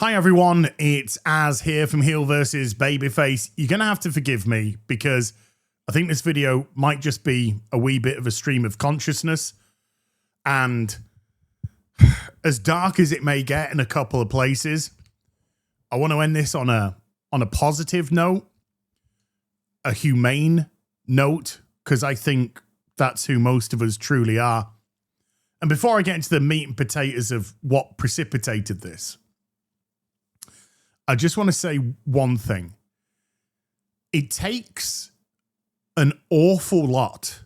Hi everyone, it's Az here from HeelvsBabyface. You're going to have to forgive me because I think this video might just be a wee bit of a stream of consciousness, and as dark as it may get in a couple of places, I want to end this on a positive note, a humane note, because I think that's who most of us truly are. And before I get into the meat and potatoes of what precipitated this, I just want to say one thing. It takes an awful lot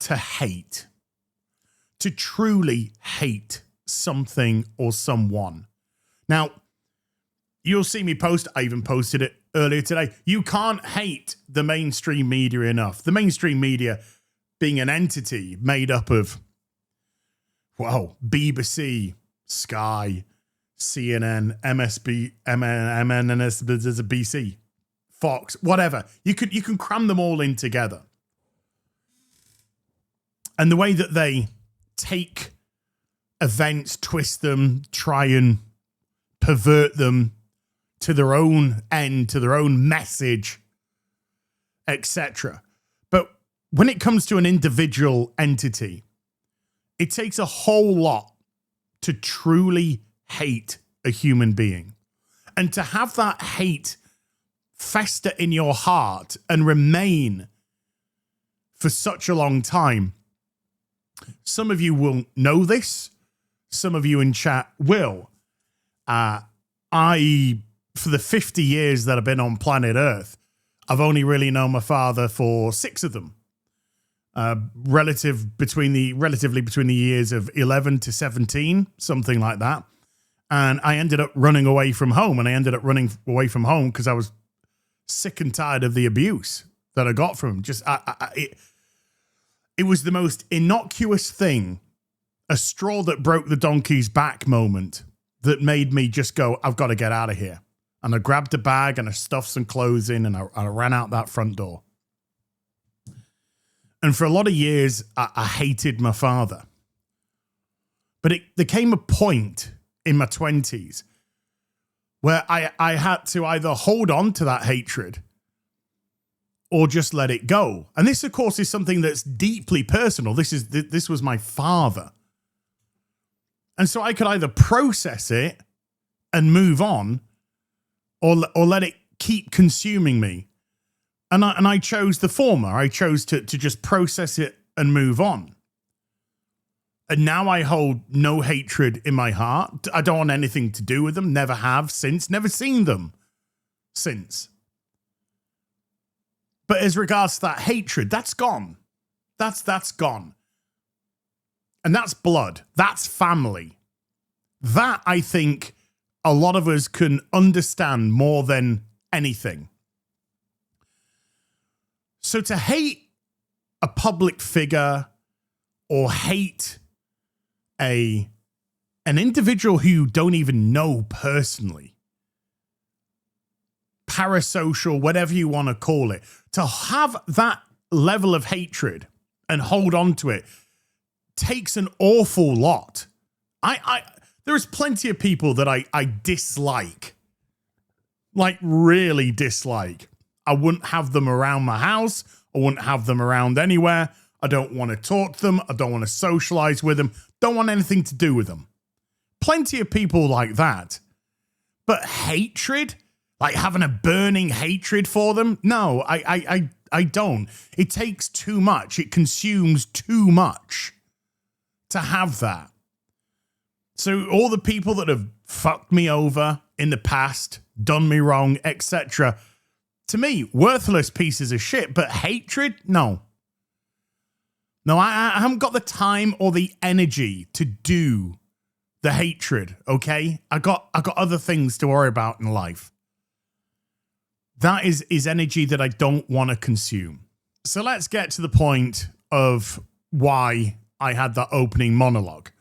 to hate, to truly hate something or someone. Now, you'll see me post, I even posted it earlier today. You can't hate the mainstream media enough. The mainstream media being an entity made up of, well, BBC, Sky, CNN, MSB, MNSBC, Fox, whatever. You can cram them all in together. And the way that they take events, twist them, try and pervert them to their own end, to their own message, etc. But when it comes to an individual entity, it takes a whole lot to truly hate a human being, and to have that hate fester in your heart and remain for such a long time. Some of you will know this. Some of you in chat will. For the 50 years that I've been on planet Earth, I've only really known my father for 6 of them. Relatively between the years of 11 to 17, something like that. And I ended up running away from home. And I ended up running away from home because I was sick and tired of the abuse that I got from him. It was the most innocuous thing, a straw that broke the donkey's back moment that made me just go, I've got to get out of here. And I grabbed a bag and I stuffed some clothes in, and I ran out that front door. And for a lot of years, I hated my father. But there came a point in my 20s where I had to either hold on to that hatred or just let it go. And this, of course, is something that's deeply personal. This was my father. And so I could either process it and move on, or let it keep consuming me. And I chose the former. I chose to just process it and move on. And now I hold no hatred in my heart. I don't want anything to do with them. Never have since. Never seen them since. But as regards to that hatred, that's gone. That's gone. And that's blood. That's family. That, I think, a lot of us can understand more than anything. So to hate a public figure or hate an individual who you don't even know personally, parasocial, whatever you want to call it, to have that level of hatred and hold on to it takes an awful lot. There's plenty of people that I dislike, like really dislike. I wouldn't have them around my house. I wouldn't have them around anywhere. I don't want to talk to them. I don't want to socialize with them. Don't want anything to do with them. Plenty of people like that. But hatred? Like having a burning hatred for them? No, I don't. It takes too much. It consumes too much to have that. So all the people that have fucked me over in the past, done me wrong, etc., to me, worthless pieces of shit. But hatred? No. No, I haven't got the time or the energy to do the hatred, okay? I got other things to worry about in life. That is energy that I don't want to consume. So let's get to the point of why I had that opening monologue.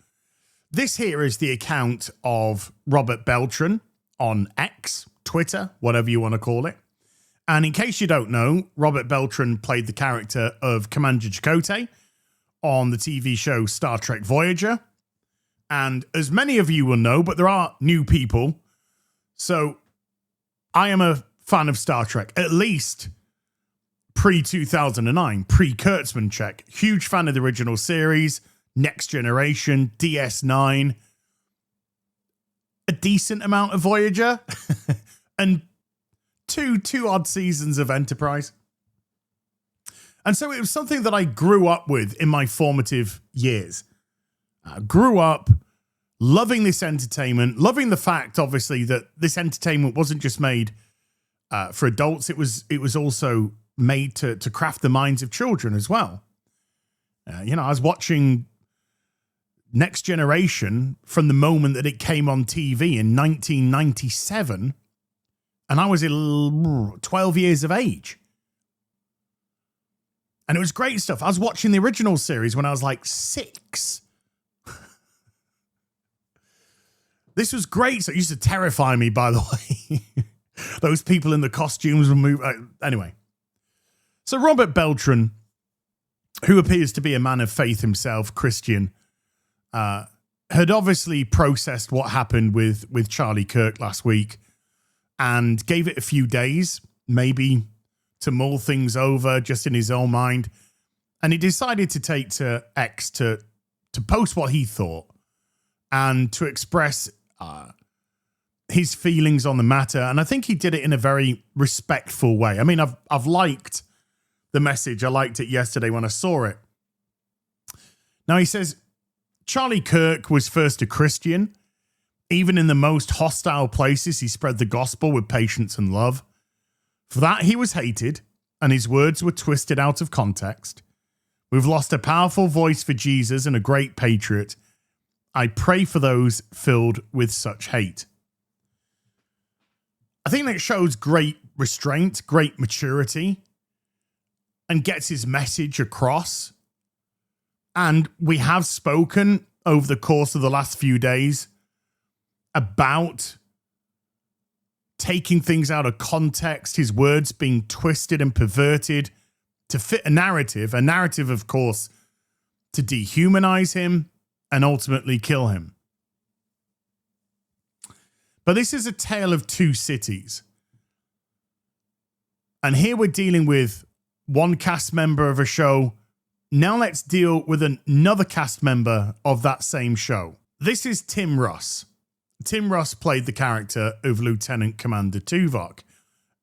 This here is the account of Robert Beltran on X, Twitter, whatever you want to call it. And in case you don't know, Robert Beltran played the character of Commander Chakotay on the TV show Star Trek Voyager. And as many of you will know, but there are new people, So I am a fan of Star Trek, at least pre-2009, pre-Kurtzman check. Huge fan of the original series, Next Generation, DS9, a decent amount of Voyager, and two odd seasons of Enterprise. And so it was something that I grew up with in my formative years. I grew up loving this entertainment, loving the fact, obviously, that this entertainment wasn't just made for adults. It was also made to craft the minds of children as well. I was watching Next Generation from the moment that it came on TV in 1997, and I was 12 years of age. And it was great stuff. I was watching the original series when I was like 6. This was great. So it used to terrify me, by the way. Those people in the costumes would move. Anyway. So Robert Beltran, who appears to be a man of faith himself, Christian, had obviously processed what happened with Charlie Kirk last week and gave it a few days, maybe to mull things over just in his own mind. And he decided to take to X to post what he thought and to express his feelings on the matter. And I think he did it in a very respectful way. I mean, I've liked the message. I liked it yesterday when I saw it. Now he says, Charlie Kirk was first a Christian. Even in the most hostile places, he spread the gospel with patience and love. For that, he was hated, and his words were twisted out of context. We've lost a powerful voice for Jesus and a great patriot. I pray for those filled with such hate. I think that shows great restraint, great maturity, and gets his message across. And we have spoken over the course of the last few days about taking things out of context, his words being twisted and perverted to fit a narrative, of course, to dehumanize him and ultimately kill him. But this is a tale of two cities. And here we're dealing with one cast member of a show. Now let's deal with another cast member of that same show. This is Tim Russ. Tim Russ played the character of Lt Cmd Tuvok.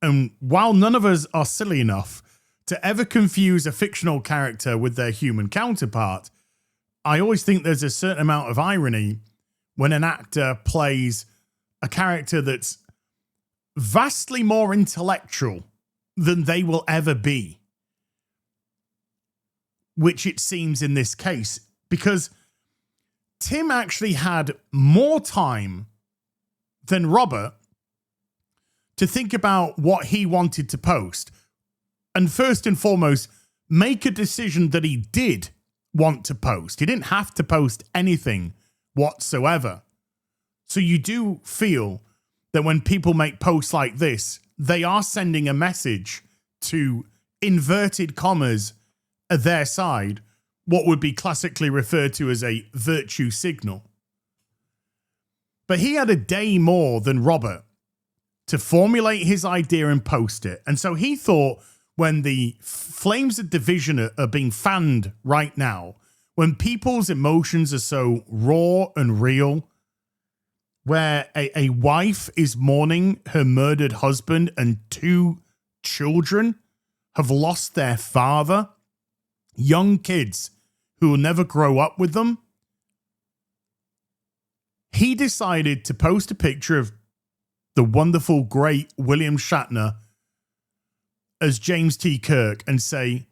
And while none of us are silly enough to ever confuse a fictional character with their human counterpart, I always think there's a certain amount of irony when an actor plays a character that's vastly more intellectual than they will ever be. Which it seems in this case, because Tim actually had more time than Robert to think about what he wanted to post. And first and foremost, make a decision that he did want to post. He didn't have to post anything whatsoever. So you do feel that when people make posts like this, they are sending a message to inverted commas their side, what would be classically referred to as a virtue signal. But he had a day more than Robert to formulate his idea and post it. And so he thought, when the flames of division are being fanned right now, when people's emotions are so raw and real, where a wife is mourning her murdered husband and 2 children have lost their father, young kids who will never grow up with them, he decided to post a picture of the wonderful, great William Shatner as James T. Kirk and say,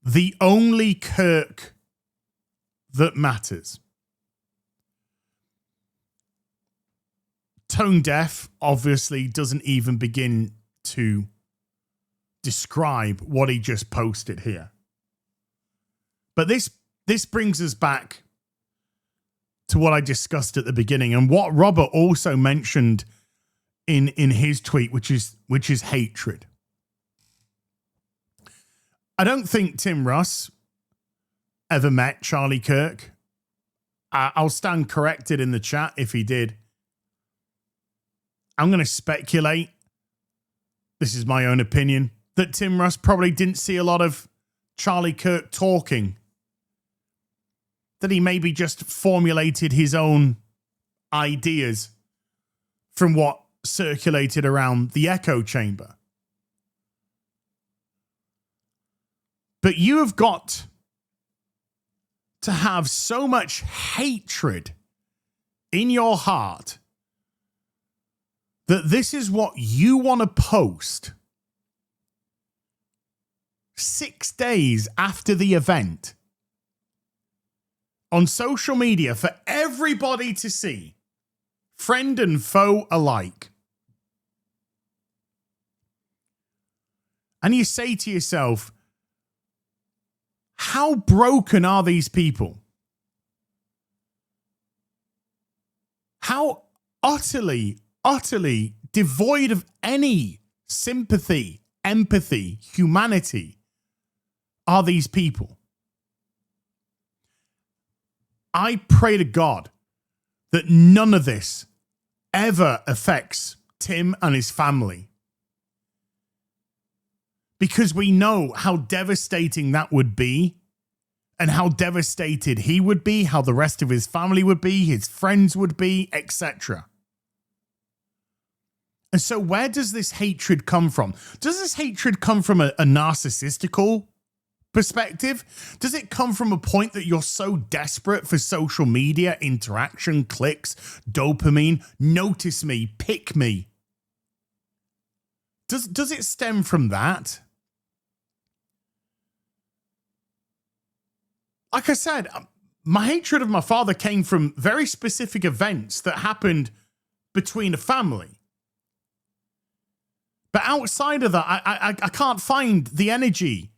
the only Kirk that matters. Tone deaf obviously doesn't even begin to describe what he just posted here. But this brings us back to what I discussed at the beginning and what Robert also mentioned in his tweet, which is hatred. I don't think Tim Russ ever met Charlie Kirk. I'll stand corrected in the chat if he did. I'm going to speculate, this is my own opinion, that Tim Russ probably didn't see a lot of Charlie Kirk talking. That he maybe just formulated his own ideas from what circulated around the echo chamber. But you have got to have so much hatred in your heart that this is what you want to post 6 days after the event on social media for everybody to see, friend and foe alike. And you say to yourself, how broken are these people? How utterly devoid of any sympathy, empathy, humanity are these people? I pray to God that none of this ever affects Tim and his family. Because we know how devastating that would be, and how devastated he would be, how the rest of his family would be, his friends would be, etc. And so where does this hatred come from? Does this hatred come from a narcissistical perspective? Does it come from a point that you're so desperate for social media interaction, clicks, dopamine, notice me, pick me? Does it stem from that? Like I said, my hatred of my father came from very specific events that happened between a family. But outside of that, I can't find the energy,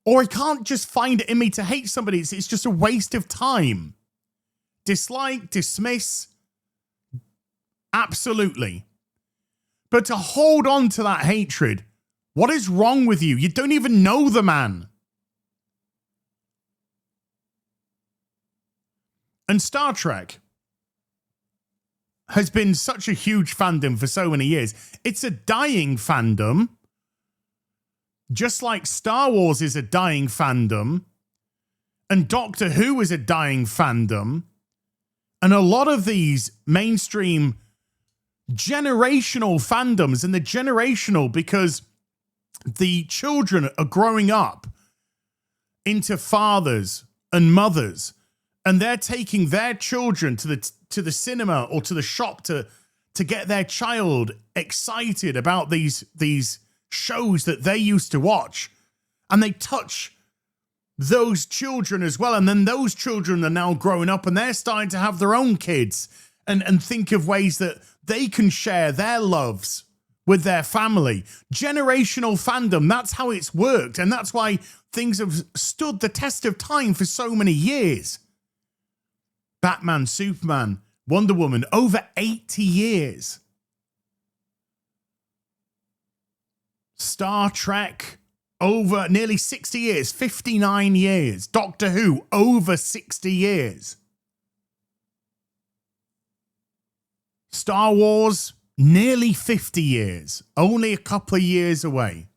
or I can't just find it in me to hate somebody. It's just a waste of time. Dislike, dismiss, absolutely. But to hold on to that hatred, what is wrong with you? You don't even know the man. And Star Trek has been such a huge fandom for so many years. It's a dying fandom. Just like Star Wars is a dying fandom. And Doctor Who is a dying fandom. And a lot of these mainstream generational fandoms, and they're generational because the children are growing up into fathers and mothers, and they're taking their children to the cinema or to the shop to get their child excited about these shows that they used to watch, and they touch those children as well. And then those children are now growing up and they're starting to have their own kids and think of ways that they can share their loves with their family. Generational fandom, that's how it's worked. And that's why things have stood the test of time for so many years. Batman, Superman, Wonder Woman, over 80 years. Star Trek, over nearly 60 years, 59 years. Doctor Who, over 60 years. Star Wars, nearly 50 years, only a couple of years away.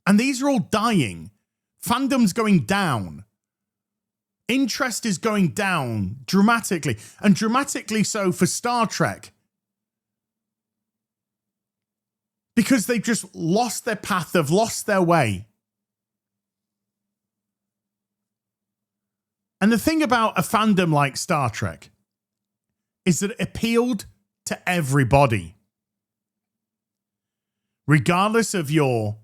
And these are all dying. Fandom's going down. Interest is going down dramatically, and dramatically so for Star Trek. Because they've just lost their path, they've lost their way. And the thing about a fandom like Star Trek is that it appealed to everybody. Regardless of your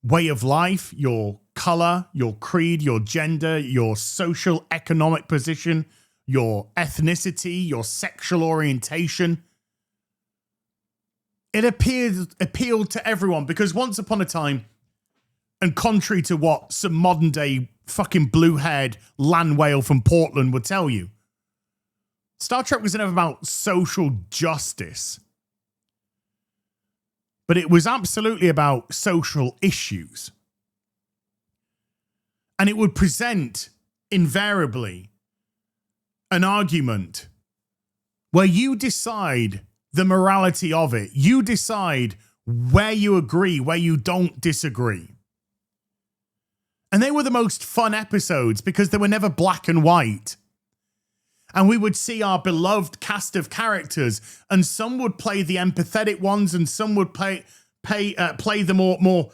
way of life, your color, your creed, your gender, your social economic position, your ethnicity, your sexual orientation. It appealed to everyone because once upon a time, and contrary to what some modern day fucking blue-haired land whale from Portland would tell you, Star Trek was never about social justice. But it was absolutely about social issues. And it would present, invariably, an argument where you decide the morality of it. You decide where you agree, where you don't disagree. And they were the most fun episodes because they were never black and white. And we would see our beloved cast of characters, and some would play the empathetic ones, and some would play the more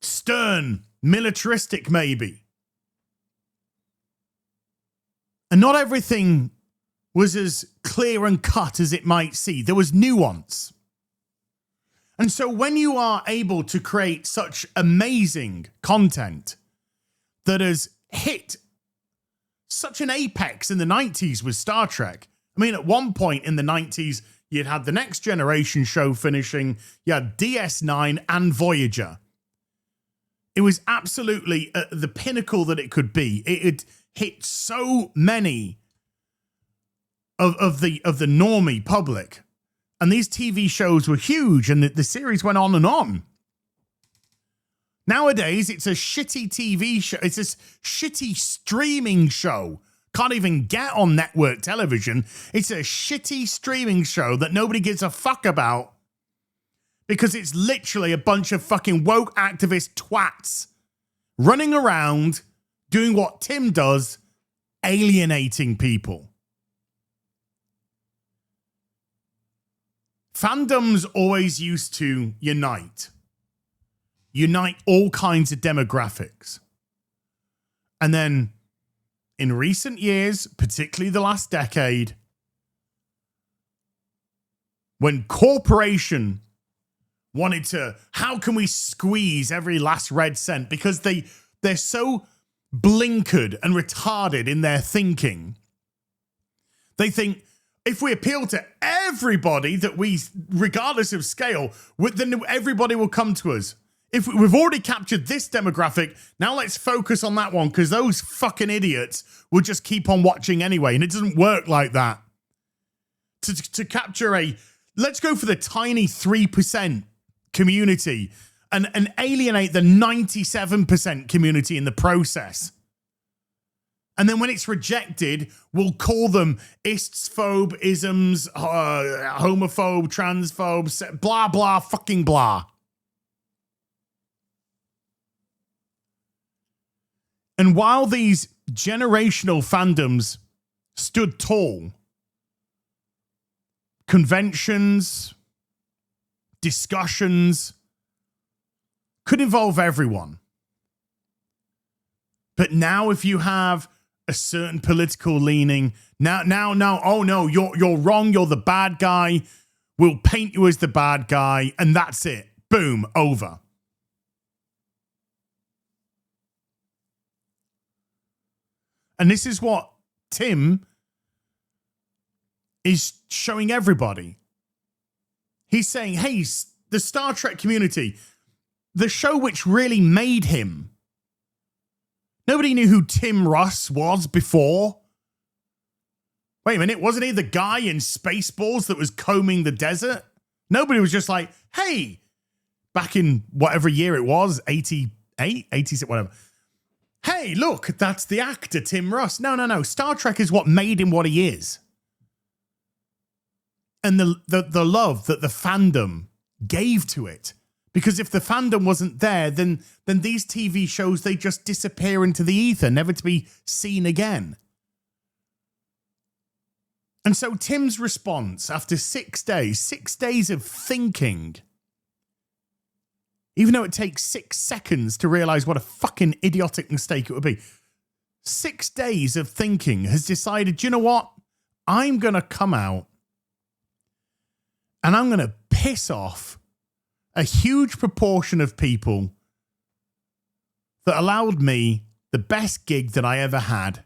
stern, militaristic, maybe. And not everything was as clear and cut as it might seem. There was nuance. And so when you are able to create such amazing content that has hit such an apex in the 90s with Star Trek. I mean, at one point in the 90s, you'd had the Next Generation show finishing, you had DS9 and Voyager. It was absolutely the pinnacle that it could be. It had hit so many of the normie public. And these TV shows were huge, and the series went on and on. Nowadays, it's a shitty TV show. It's a shitty streaming show. Can't even get on network television. It's a shitty streaming show that nobody gives a fuck about because it's literally a bunch of fucking woke activist twats running around doing what Tim does, alienating people. Fandoms always used to unite all kinds of demographics. And then in recent years, particularly the last decade, when corporation wanted to, how can we squeeze every last red cent? Because they're so blinkered and retarded in their thinking. They think if we appeal to everybody that we, regardless of scale, then everybody will come to us. If we've already captured this demographic, now let's focus on that one because those fucking idiots will just keep on watching anyway. And it doesn't work like that. To capture let's go for the tiny 3% community and alienate the 97% community in the process. And then when it's rejected, we'll call them istsphobe, isms, homophobe, transphobe, blah, blah, fucking blah. And while these generational fandoms stood tall, conventions, discussions could involve everyone. But now if you have a certain political leaning, now, oh no, you're wrong, you're the bad guy, we'll paint you as the bad guy, and that's it. Boom, over. And this is what Tim is showing everybody. He's saying, hey, the Star Trek community, the show which really made him. Nobody knew who Tim Russ was before. Wait a minute, wasn't he the guy in Spaceballs that was combing the desert? Nobody was just like, hey, back in whatever year it was, 88, 86, whatever. Hey, look, that's the actor, Tim Russ. No. Star Trek is what made him what he is. And the love that the fandom gave to it. Because if the fandom wasn't there, then these TV shows, they just disappear into the ether, never to be seen again. And so Tim's response after 6 days of thinking, even though it takes 6 seconds to realize what a fucking idiotic mistake it would be. 6 days of thinking has decided, do you know what? I'm going to come out and I'm going to piss off a huge proportion of people that allowed me the best gig that I ever had.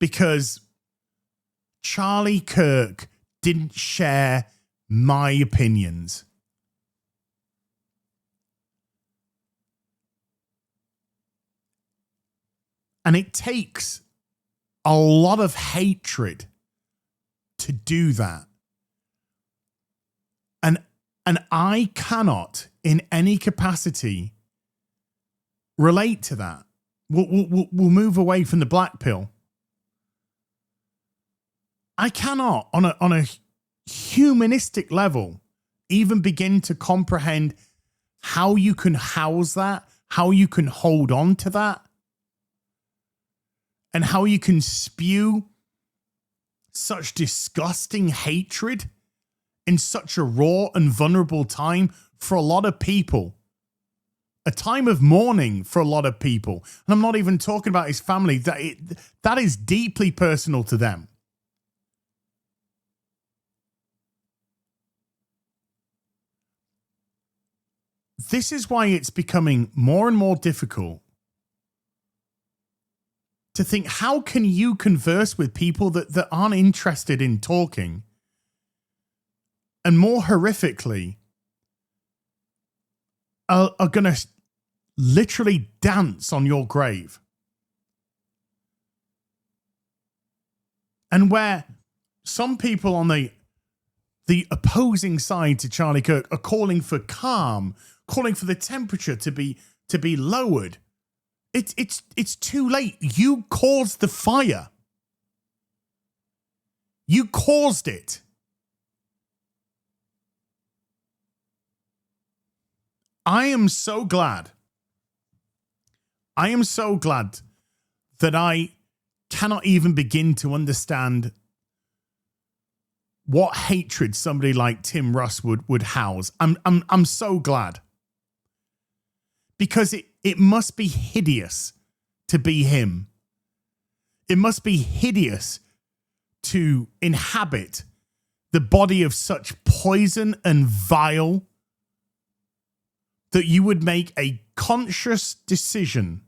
Because Charlie Kirk didn't share my opinions. And it takes a lot of hatred to do that. And I cannot, in any capacity, relate to that. We'll move away from the black pill. I cannot, on a humanistic level, even begin to comprehend how you can house that, how you can hold on to that, and how you can spew such disgusting hatred in such a raw and vulnerable time for a lot of people. A time of mourning for a lot of people. And I'm not even talking about his family. That is deeply personal to them. This is why it's becoming more and more difficult to think, how can you converse with people that aren't interested in talking? And more horrifically, are going to literally dance on your grave. And where some people on the opposing side to Charlie Kirk are calling for calm, calling for the temperature to be lowered. It's too late. You caused the fire. You caused it. I am so glad that I cannot even begin to understand what hatred somebody like Tim Russ would house. I'm so glad. Because it must be hideous to be him. It must be hideous to inhabit the body of such poison and vile that you would make a conscious decision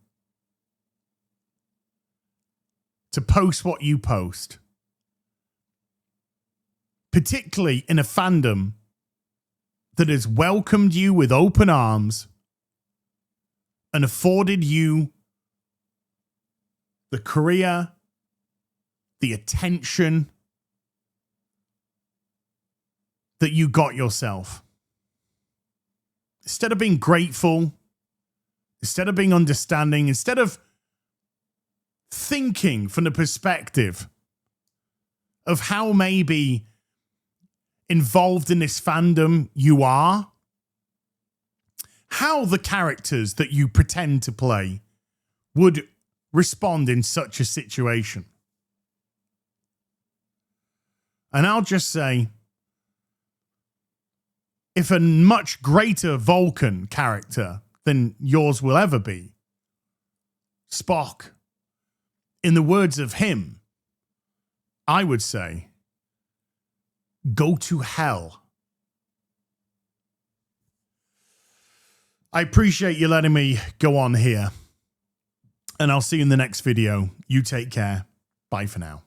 to post what you post. Particularly in a fandom that has welcomed you with open arms and afforded you the career, the attention that you got yourself. Instead of being grateful, instead of being understanding, instead of thinking from the perspective of how maybe involved in this fandom you are, how the characters that you pretend to play would respond in such a situation. And I'll just say, if a much greater Vulcan character than yours will ever be, Spock, in the words of him, I would say, go to hell. I appreciate you letting me go on here. And I'll see you in the next video. You take care. Bye for now.